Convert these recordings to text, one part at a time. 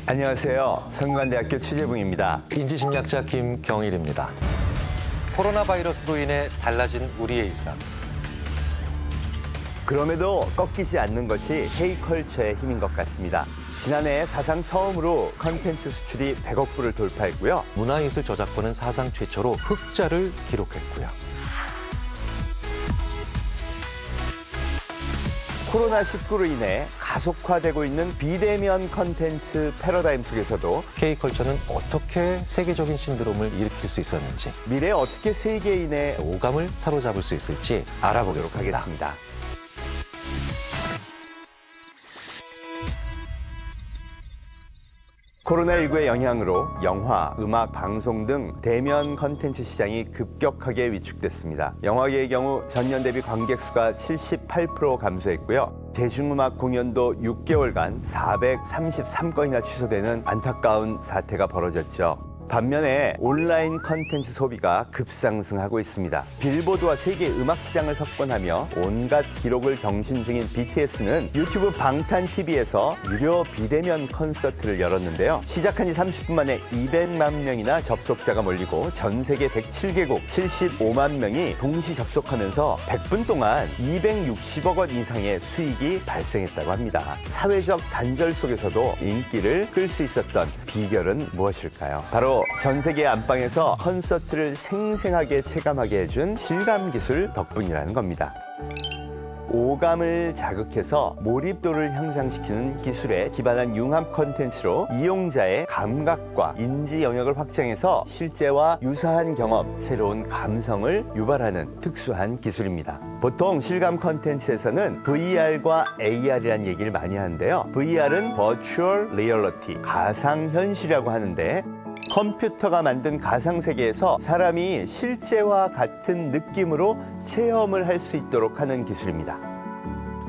안녕하세요. 성균관대학교 취재붕입니다. 인지심리학자 김경일입니다. 코로나 바이러스로 인해 달라진 우리의 일상. 그럼에도 꺾이지 않는 것이 K컬처의 힘인 것 같습니다. 지난해 사상 처음으로 컨텐츠 수출이 100억 불을 돌파했고요. 문화예술 저작권은 사상 최초로 흑자를 기록했고요. 코로나19로 인해 가속화되고 있는 비대면 컨텐츠 패러다임 속에서도 K컬처는 어떻게 세계적인 신드롬을 일으킬 수 있었는지, 미래에 어떻게 세계인의 오감을 사로잡을 수 있을지 알아보겠습니다. 하겠습니다. 코로나19의 영향으로 영화, 음악, 방송 등 대면 컨텐츠 시장이 급격하게 위축됐습니다. 영화계의 경우 전년 대비 관객 수가 78% 감소했고요. 대중음악 공연도 6개월간 433건이나 취소되는 안타까운 사태가 벌어졌죠. 반면에 온라인 컨텐츠 소비가 급상승하고 있습니다. 빌보드와 세계 음악 시장을 석권하며 온갖 기록을 경신 중인 BTS는 유튜브 방탄TV에서 유료 비대면 콘서트를 열었는데요. 시작한 지 30분 만에 200만 명이나 접속자가 몰리고 전 세계 107개국 75만 명이 동시 접속하면서 100분 동안 260억 원 이상의 수익이 발생했다고 합니다. 사회적 단절 속에서도 인기를 끌 수 있었던 비결은 무엇일까요? 바로 전 세계 안방에서 콘서트를 생생하게 체감하게 해준 실감 기술 덕분이라는 겁니다. 오감을 자극해서 몰입도를 향상시키는 기술에 기반한 융합 콘텐츠로 이용자의 감각과 인지 영역을 확장해서 실제와 유사한 경험, 새로운 감성을 유발하는 특수한 기술입니다. 보통 실감 콘텐츠에서는 VR과 AR이라는 얘기를 많이 하는데요. VR은 Virtual Reality, 가상현실이라고 하는데 컴퓨터가 만든 가상세계에서 사람이 실제와 같은 느낌으로 체험을 할 수 있도록 하는 기술입니다.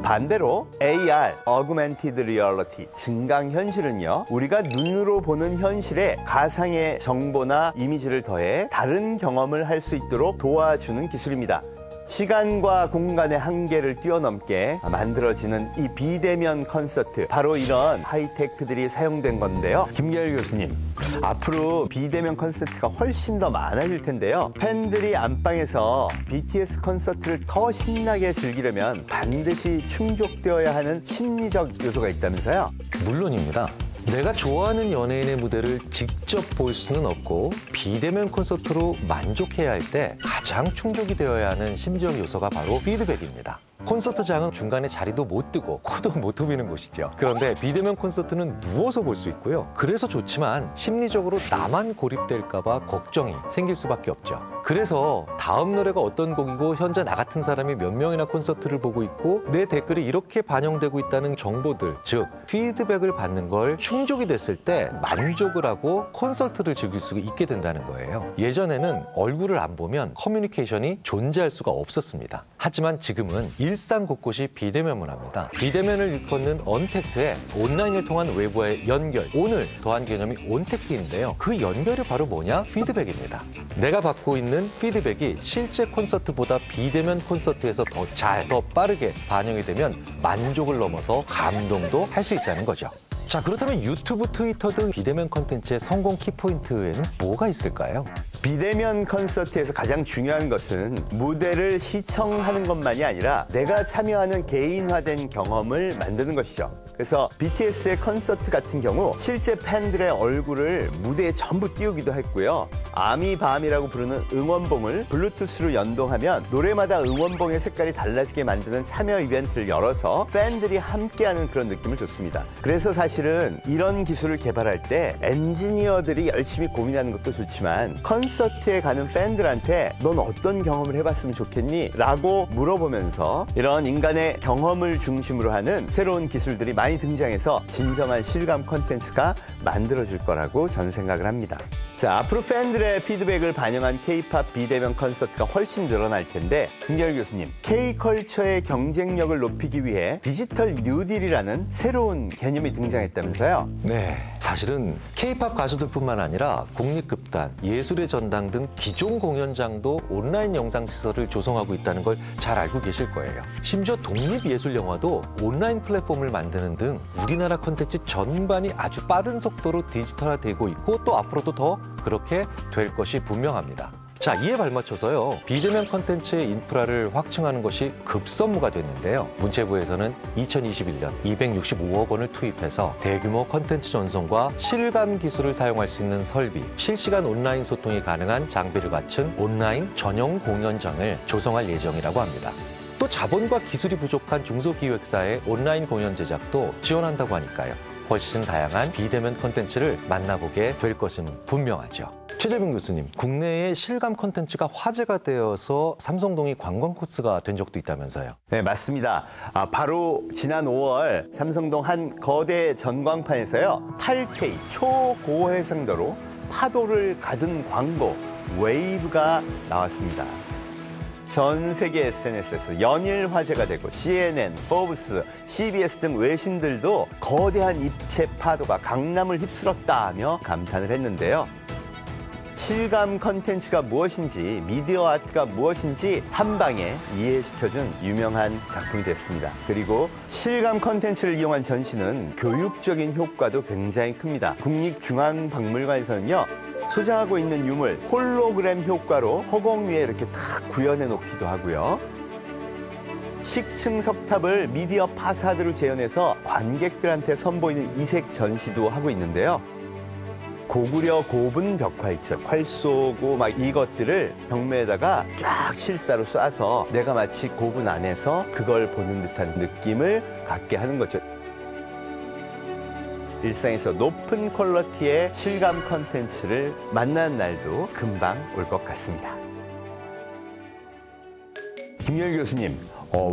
반대로 AR, Augmented Reality, 증강현실은요, 우리가 눈으로 보는 현실에 가상의 정보나 이미지를 더해 다른 경험을 할 수 있도록 도와주는 기술입니다. 시간과 공간의 한계를 뛰어넘게 만들어지는 이 비대면 콘서트, 바로 이런 하이테크들이 사용된 건데요. 김경일 교수님, 앞으로 비대면 콘서트가 훨씬 더 많아질 텐데요. 팬들이 안방에서 BTS 콘서트를 더 신나게 즐기려면 반드시 충족되어야 하는 심리적 요소가 있다면서요? 물론입니다. 내가 좋아하는 연예인의 무대를 직접 볼 수는 없고 비대면 콘서트로 만족해야 할 때 가장 충족이 되어야 하는 심리적 요소가 바로 피드백입니다. 콘서트장은 중간에 자리도 못 뜨고 코도 못 후비는 곳이죠. 그런데 비대면 콘서트는 누워서 볼 수 있고요. 그래서 좋지만 심리적으로 나만 고립될까 봐 걱정이 생길 수밖에 없죠. 그래서 다음 노래가 어떤 곡이고 현재 나 같은 사람이 몇 명이나 콘서트를 보고 있고 내 댓글이 이렇게 반영되고 있다는 정보들, 즉 피드백을 받는 걸 충족이 됐을 때 만족을 하고 콘서트를 즐길 수 있게 된다는 거예요. 예전에는 얼굴을 안 보면 커뮤니케이션이 존재할 수가 없었습니다. 하지만 지금은 일상 곳곳이 비대면 문화입니다. 비대면을 일컫는 언택트에 온라인을 통한 외부와의 연결, 오늘 더한 개념이 온택트인데요. 그 연결이 바로 뭐냐? 피드백입니다. 내가 받고 있는 피드백이 실제 콘서트보다 비대면 콘서트에서 더 잘, 더 빠르게 반영이 되면 만족을 넘어서 감동도 할 수 있다는 거죠. 자, 그렇다면 유튜브, 트위터 등 비대면 콘텐츠의 성공 키포인트에는 뭐가 있을까요? 비대면 콘서트에서 가장 중요한 것은 무대를 시청하는 것만이 아니라 내가 참여하는 개인화된 경험을 만드는 것이죠. 그래서 BTS의 콘서트 같은 경우 실제 팬들의 얼굴을 무대에 전부 띄우기도 했고요. 아미밤이라고 부르는 응원봉을 블루투스로 연동하면 노래마다 응원봉의 색깔이 달라지게 만드는 참여 이벤트를 열어서 팬들이 함께하는 그런 느낌을 줬습니다. 그래서 사실은 이런 기술을 개발할 때 엔지니어들이 열심히 고민하는 것도 좋지만 콘서트에 가는 팬들한테 넌 어떤 경험을 해봤으면 좋겠니? 라고 물어보면서 이런 인간의 경험을 중심으로 하는 새로운 기술들이 많이 등장해서 진정한 실감 콘텐츠가 만들어질 거라고 저는 생각을 합니다. 자, 앞으로 팬들의 피드백을 반영한 K-팝 비대면 콘서트가 훨씬 늘어날 텐데 김경일 교수님, K컬처의 경쟁력을 높이기 위해 디지털 뉴딜이라는 새로운 개념이 등장했다면서요? 네, 사실은 K-팝 가수들뿐만 아니라 국립극단, 예술의 전 전당 등 기존 공연장도 온라인 영상 시설을 조성하고 있다는 걸 잘 알고 계실 거예요. 심지어 독립예술영화도 온라인 플랫폼을 만드는 등 우리나라 콘텐츠 전반이 아주 빠른 속도로 디지털화되고 있고 또 앞으로도 더 그렇게 될 것이 분명합니다. 자, 이에 발맞춰서요. 비대면 콘텐츠의 인프라를 확충하는 것이 급선무가 됐는데요. 문체부에서는 2021년 265억 원을 투입해서 대규모 콘텐츠 전송과 실감 기술을 사용할 수 있는 설비, 실시간 온라인 소통이 가능한 장비를 갖춘 온라인 전용 공연장을 조성할 예정이라고 합니다. 또 자본과 기술이 부족한 중소기획사의 온라인 공연 제작도 지원한다고 하니까요. 훨씬 다양한 비대면 콘텐츠를 만나보게 될 것은 분명하죠. 최재빈 교수님, 국내의 실감 콘텐츠가 화제가 되어서 삼성동이 관광 코스가 된 적도 있다면서요? 네, 맞습니다. 바로 지난 5월 삼성동 한 거대 전광판에서요. 8K 초고해상도로 파도를 가둔 광고 웨이브가 나왔습니다. 전 세계 SNS에서 연일 화제가 되고 CNN, 포브스, CBS 등 외신들도 거대한 입체 파도가 강남을 휩쓸었다 하며 감탄을 했는데요. 실감 컨텐츠가 무엇인지, 미디어 아트가 무엇인지 한 방에 이해시켜준 유명한 작품이 됐습니다. 그리고 실감 컨텐츠를 이용한 전시는 교육적인 효과도 굉장히 큽니다. 국립중앙박물관에서는요. 소장하고 있는 유물, 홀로그램 효과로 허공 위에 이렇게 탁 구현해 놓기도 하고요. 식층 석탑을 미디어 파사드로 재현해서 관객들한테 선보이는 이색 전시도 하고 있는데요. 고구려 고분 벽화 있죠. 활 쏘고 막 이것들을 벽면에다가 쫙 실사로 쏴서 내가 마치 고분 안에서 그걸 보는 듯한 느낌을 갖게 하는 거죠. 일상에서 높은 퀄리티의 실감 컨텐츠를 만나는 날도 금방 올 것 같습니다. 김열 교수님,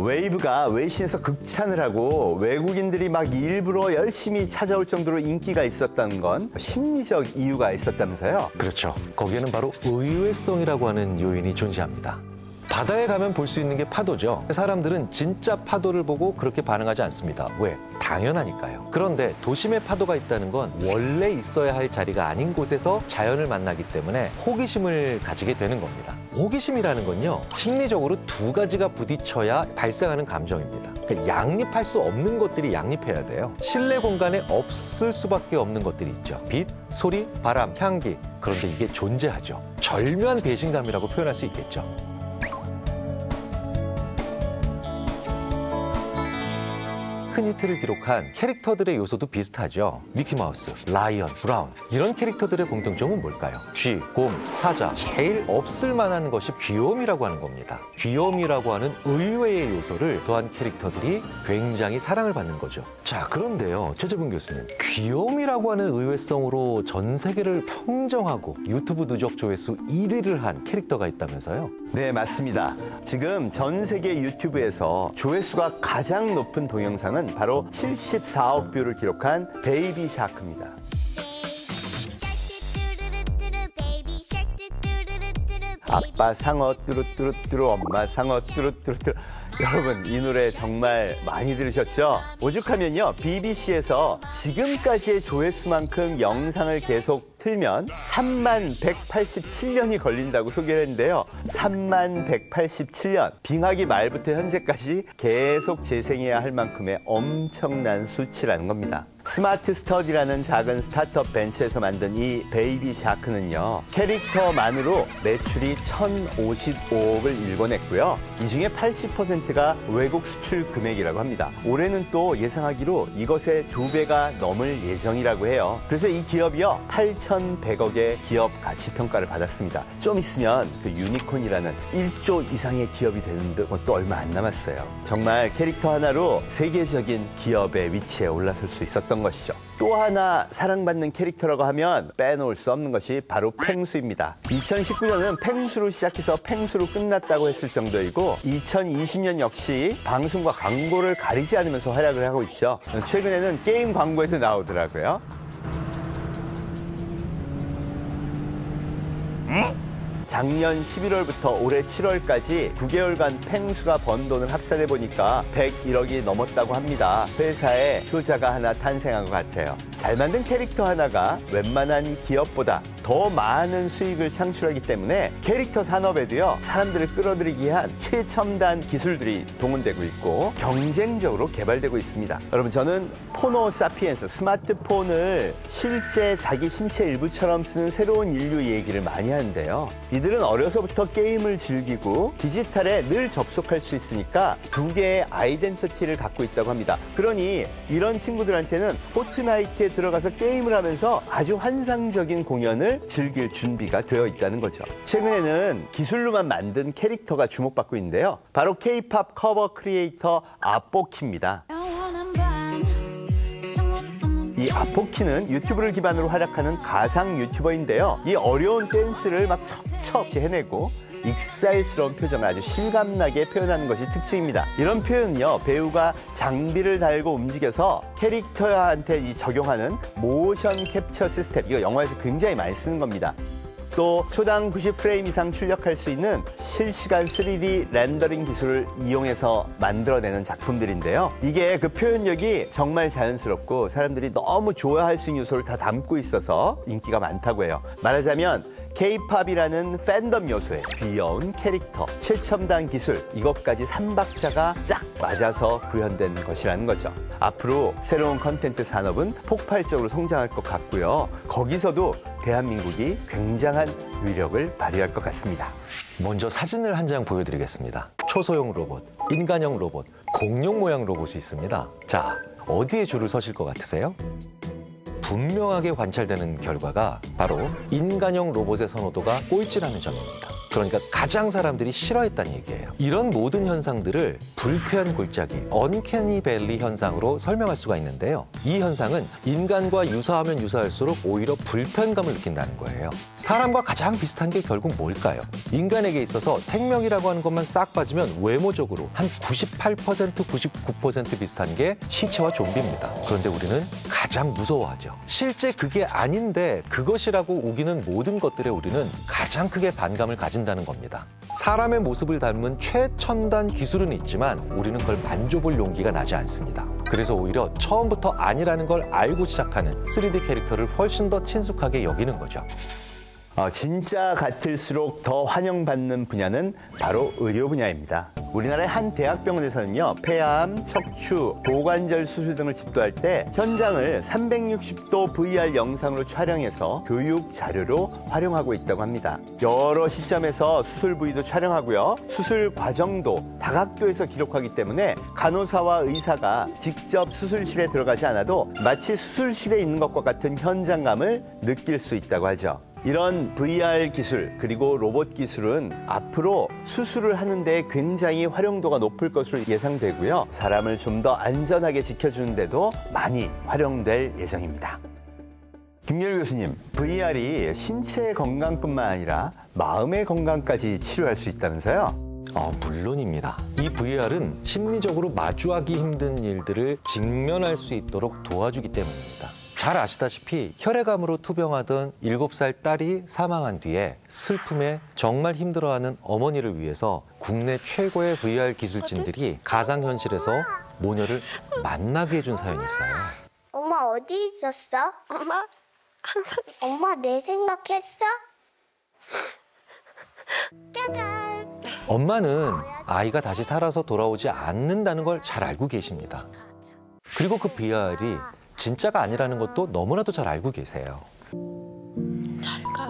웨이브가 외신에서 극찬을 하고 외국인들이 막 일부러 열심히 찾아올 정도로 인기가 있었다는 건 심리적 이유가 있었다면서요? 그렇죠. 거기에는 바로 의외성이라고 하는 요인이 존재합니다. 바다에 가면 볼 수 있는 게 파도죠. 사람들은 진짜 파도를 보고 그렇게 반응하지 않습니다. 왜? 당연하니까요. 그런데 도심에 파도가 있다는 건 원래 있어야 할 자리가 아닌 곳에서 자연을 만나기 때문에 호기심을 가지게 되는 겁니다. 호기심이라는 건요, 심리적으로 두 가지가 부딪혀야 발생하는 감정입니다. 그러니까 양립할 수 없는 것들이 양립해야 돼요. 실내 공간에 없을 수밖에 없는 것들이 있죠. 빛, 소리, 바람, 향기. 그런데 이게 존재하죠. 절묘한 배신감이라고 표현할 수 있겠죠. 큰 히트를 기록한 캐릭터들의 요소도 비슷하죠. 미키마우스, 라이언, 브라운 이런 캐릭터들의 공통점은 뭘까요? 쥐, 곰, 사자 제일 없을 만한 것이 귀여움이라고 하는 겁니다. 귀여움이라고 하는 의외의 요소를 더한 캐릭터들이 굉장히 사랑을 받는 거죠. 자, 그런데요. 최재분 교수님, 귀여움이라고 하는 의외성으로 전 세계를 평정하고 유튜브 누적 조회수 1위를 한 캐릭터가 있다면서요? 네, 맞습니다. 지금 전 세계 유튜브에서 조회수가 가장 높은 동영상은 바로 74억 뷰를 기록한 베이비 샤크입니다. 아빠 상어 뚜루뚜루뚜루, 엄마 상어 뚜루뚜루뚜루. 여러분, 이 노래 정말 많이 들으셨죠? 오죽하면요, BBC에서 지금까지의 조회수만큼 영상을 계속 틀면 3187년이 걸린다고 소개를 했는데요. 3187년, 빙하기 말부터 현재까지 계속 재생해야 할 만큼의 엄청난 수치라는 겁니다. 스마트 스터디라는 작은 스타트업 벤처에서 만든 이 베이비 샤크는요, 캐릭터만으로 매출이 1,055억을 일궈냈고요. 이 중에 80%가 외국 수출 금액이라고 합니다. 올해는 또 예상하기로 이것의 2배가 넘을 예정이라고 해요. 그래서 이 기업이요, 8,100억의 기업 가치 평가를 받았습니다. 좀 있으면 그 유니콘이라는 1조 이상의 기업이 되는 것도 얼마 안 남았어요. 정말 캐릭터 하나로 세계적인 기업의 위치에 올라설 수 있었던 것이죠. 또 하나 사랑받는 캐릭터라고 하면 빼놓을 수 없는 것이 바로 펭수입니다. 2019년은 펭수로 시작해서 펭수로 끝났다고 했을 정도이고 2020년 역시 방송과 광고를 가리지 않으면서 활약을 하고 있죠. 최근에는 게임 광고에도 나오더라고요. 작년 11월부터 올해 7월까지 9개월간 펭수가 번 돈을 합산해 보니까 101억이 넘었다고 합니다. 회사에 효자가 하나 탄생한 것 같아요. 잘 만든 캐릭터 하나가 웬만한 기업보다 더 많은 수익을 창출하기 때문에 캐릭터 산업에도요, 사람들을 끌어들이기 위한 최첨단 기술들이 동원되고 있고 경쟁적으로 개발되고 있습니다. 여러분, 저는 포노 사피엔스 스마트폰을 실제 자기 신체 일부처럼 쓰는 새로운 인류 얘기를 많이 하는데요. 이들은 어려서부터 게임을 즐기고 디지털에 늘 접속할 수 있으니까 두 개의 아이덴티티를 갖고 있다고 합니다. 그러니 이런 친구들한테는 포트나이트에 들어가서 게임을 하면서 아주 환상적인 공연을 즐길 준비가 되어 있다는 거죠. 최근에는 기술로만 만든 캐릭터가 주목받고 있는데요. 바로 K-팝 커버 크리에이터 아포키입니다. 이 아포키는 유튜브를 기반으로 활약하는 가상 유튜버인데요. 이 어려운 댄스를 막 척척 해내고 익살스러운 표정을 아주 실감나게 표현하는 것이 특징입니다. 이런 표현은요, 배우가 장비를 달고 움직여서 캐릭터한테 적용하는 모션 캡처 시스템, 이거 영화에서 굉장히 많이 쓰는 겁니다. 또 초당 90프레임 이상 출력할 수 있는 실시간 3D 렌더링 기술을 이용해서 만들어내는 작품들인데요. 이게 그 표현력이 정말 자연스럽고 사람들이 너무 좋아할 수 있는 요소를 다 담고 있어서 인기가 많다고 해요. 말하자면 K-팝이라는 팬덤 요소에 귀여운 캐릭터, 최첨단 기술, 이것까지 3박자가 쫙 맞아서 구현된 것이라는 거죠. 앞으로 새로운 컨텐츠 산업은 폭발적으로 성장할 것 같고요. 거기서도 대한민국이 굉장한 위력을 발휘할 것 같습니다. 먼저 사진을 한 장 보여드리겠습니다. 초소형 로봇, 인간형 로봇, 공룡 모양 로봇이 있습니다. 자, 어디에 줄을 서실 것 같으세요? 분명하게 관찰되는 결과가 바로 인간형 로봇의 선호도가 꼴찌라는 점입니다. 그러니까 가장 사람들이 싫어했다는 얘기예요. 이런 모든 현상들을 불쾌한 골짜기, 언캐니 밸리 현상으로 설명할 수가 있는데요. 이 현상은 인간과 유사하면 유사할수록 오히려 불편감을 느낀다는 거예요. 사람과 가장 비슷한 게 결국 뭘까요? 인간에게 있어서 생명이라고 하는 것만 싹 빠지면 외모적으로 한 98%, 99% 비슷한 게 시체와 좀비입니다. 그런데 우리는 가장 무서워하죠. 실제 그게 아닌데 그것이라고 우기는 모든 것들에 우리는 가장 크게 반감을 가진다는 겁니다. 사람의 모습을 닮은 최첨단 기술은 있지만 우리는 그걸 만져볼 용기가 나지 않습니다. 그래서 오히려 처음부터 아니라는 걸 알고 시작하는 3D 캐릭터를 훨씬 더 친숙하게 여기는 거죠. 진짜 같을수록 더 환영받는 분야는 바로 의료 분야입니다. 우리나라의 한 대학병원에서는요, 폐암, 척추, 고관절 수술 등을 집도할 때 현장을 360도 VR 영상으로 촬영해서 교육 자료로 활용하고 있다고 합니다. 여러 시점에서 수술 부위도 촬영하고요, 수술 과정도 다각도에서 기록하기 때문에 간호사와 의사가 직접 수술실에 들어가지 않아도 마치 수술실에 있는 것과 같은 현장감을 느낄 수 있다고 하죠. 이런 VR 기술 그리고 로봇 기술은 앞으로 수술을 하는데 굉장히 활용도가 높을 것으로 예상되고요. 사람을 좀 더 안전하게 지켜주는 데도 많이 활용될 예정입니다. 김열 교수님, VR이 신체 건강뿐만 아니라 마음의 건강까지 치료할 수 있다면서요? 물론입니다. 이 VR은 심리적으로 마주하기 힘든 일들을 직면할 수 있도록 도와주기 때문입니다. 잘 아시다시피 혈액암으로 투병하던 7살 딸이 사망한 뒤에 슬픔에 정말 힘들어하는 어머니를 위해서 국내 최고의 VR 기술진들이 가상현실에서 모녀를 만나게 해준 사연이 있어요. 엄마 어디 있었어? 엄마 항상 엄마 내 생각했어? 짜잔. 엄마는 아이가 다시 살아서 돌아오지 않는다는 걸 잘 알고 계십니다. 그리고 그 VR이 진짜가 아니라는 것도 너무나도 잘 알고 계세요. 잘 가.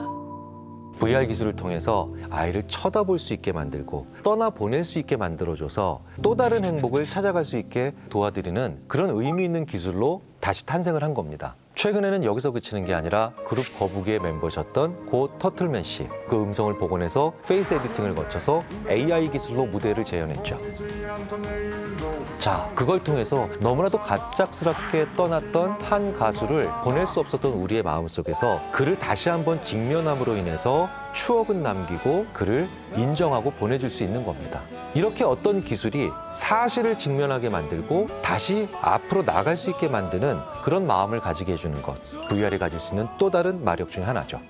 VR 기술을 통해서 아이를 쳐다볼 수 있게 만들고 떠나보낼 수 있게 만들어줘서 또 다른 행복을 찾아갈 수 있게 도와드리는 그런 의미 있는 기술로 다시 탄생을 한 겁니다. 최근에는 여기서 그치는 게 아니라 그룹 거북이의 멤버셨던 고 터틀맨 씨, 그 음성을 복원해서 페이스 에디팅을 거쳐서 AI 기술로 무대를 재현했죠. 자, 그걸 통해서 너무나도 갑작스럽게 떠났던 한 가수를 보낼 수 없었던 우리의 마음속에서 그를 다시 한번 직면함으로 인해서 추억은 남기고 그를 인정하고 보내줄 수 있는 겁니다. 이렇게 어떤 기술이 사실을 직면하게 만들고 다시 앞으로 나갈 수 있게 만드는 그런 마음을 가지게 해주는 것, VR이 가질 수 있는 또 다른 마력 중에 하나죠.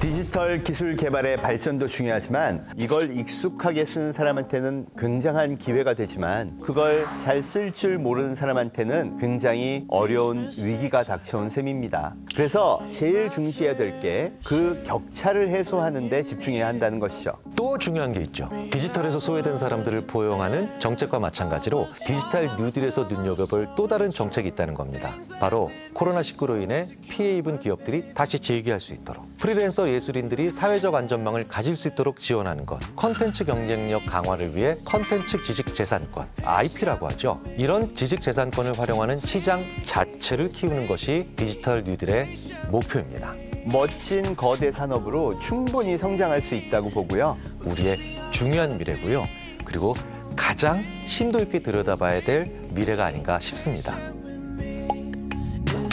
디지털 기술 개발의 발전도 중요하지만 이걸 익숙하게 쓰는 사람한테는 굉장한 기회가 되지만 그걸 잘 쓸 줄 모르는 사람한테는 굉장히 어려운 위기가 닥쳐온 셈입니다. 그래서 제일 중시해야 될 게 그 격차를 해소하는 데 집중해야 한다는 것이죠. 또 중요한 게 있죠. 디지털에서 소외된 사람들을 포용하는 정책과 마찬가지로 디지털 뉴딜에서 눈여겨볼 또 다른 정책이 있다는 겁니다. 바로 코로나19로 인해 피해 입은 기업들이 다시 재기할 수 있도록, 프리랜서 예술인들이 사회적 안전망을 가질 수 있도록 지원하는 것, 콘텐츠 경쟁력 강화를 위해 콘텐츠 지식재산권, IP라고 하죠. 이런 지식재산권을 활용하는 시장 자체를 키우는 것이 디지털 뉴딜의 목표입니다. 멋진 거대 산업으로 충분히 성장할 수 있다고 보고요. 우리의 중요한 미래고요. 그리고 가장 심도 있게 들여다봐야 될 미래가 아닌가 싶습니다.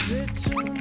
Is it too